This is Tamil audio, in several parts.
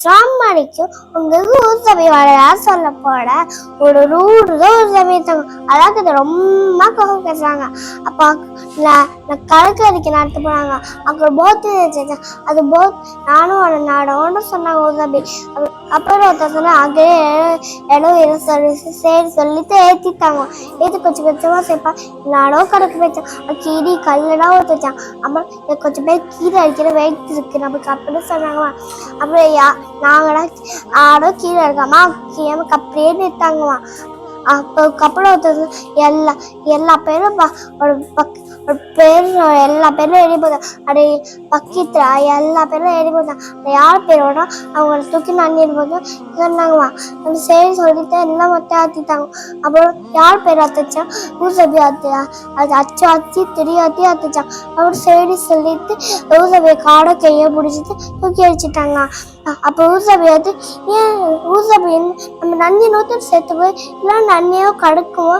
சாமானிக்கும் உங்களுக்கு ஊசபி வளையா சொல்ல போட ஒரு ரூடுதான் ஊசபி அதாவது ரொம்ப கோவம் பேசுறாங்க. அப்ப கணக்கு அடிக்க நடத்த போனாங்க. அப்புறம் போத்து அது போத் நானும் நாடோன்னு சொன்னாங்க ஊசபி. அப்புறம் ஒருத்தர் சொன்னா அங்கே இடம் சரி சொல்லிட்டு ஏத்திட்டாங்க. ஏற்றி கொஞ்சம் கொஞ்சமா சேர்ப்பா நானும் கணக்கு வச்சேன். கீரி கல்லுலாம் ஊற்றி வச்சான். அப்புறம் கொஞ்சம் பேர் கீரை அடிக்கிற வெயிட் இருக்கு நமக்கு அப்படின்னு சொன்னாங்க. அப்புறம் நாங்களா ஆடோ கீழே இருக்காமா அப்படியே நிறுத்தாங்கம்மா. அப்புறம் எல்லா பேரும் எல்லா பேரும் எழுதி போதாங்க. அப்படி பக்கத்துல எல்லா பேரும் எழுதி போதாங்க. யார் பேரோட அவங்கள தூக்கி நன்னிட்டு போது சொன்னாங்கம்மா. சரி சொல்லிட்டு எல்லாம் மொத்தம் ஆத்திட்டாங்க. அப்புறம் யார் பேர் ஆத்துச்சா ஊசபி ஆத்தியா அது அச்சு தெரியாத்தி ஆத்துச்சான். அப்புறம் சரி சொல்லிட்டு ஊசபியை காடை கையை பிடிச்சிட்டு தூக்கி அடிச்சுட்டாங்க. அப்போ ஊசபி வந்து ஏன் ஊசபி நம்ம நன்னி நூற்று சேர்த்து போய் இல்லை நன்னியோ கடுக்குமோ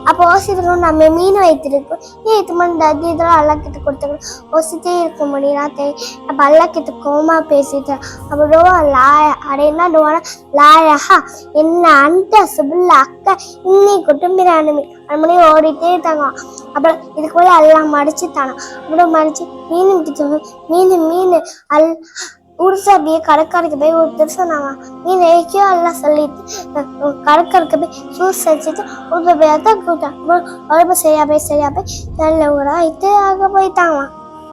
அப்போ ஓசிக்கணும். நம்ம மீன் வைத்திருக்கோம் ஏன் இது மாதிரி இதெல்லாம் அல்லாக்கிட்ட கொடுத்துக்கணும் ஓசித்தே இருக்க முடியும்னா நம்ம அல்லாக்கிட்ட கோமா பேசிட்டேன். அப்புறம் லாயா அடையினா லாயஹா என்ன அந்த சுபுல்ல அக்கா இன்னி குட்டும்பிரானுமி மணி ஓடிட்டே இருக்காங்க. அப்புறம் இதுக்கு போல எல்லாம் மடிச்சுட்டானா. அப்புறம் மடிச்சு மீன் ஊசபியை கடற்கரைக்கு போய் ஒருத்தர் சொன்னாங்க. மீன் ஏக்கியோ எல்லாம் சொல்லிட்டு கடற்கரைக்கு போய் ஜூஸ் வச்சுட்டு ஊசபியா தான் கூட்டாங்க. சரியா போய் நல்ல ஊரா ஆக போயிட்டாங்க.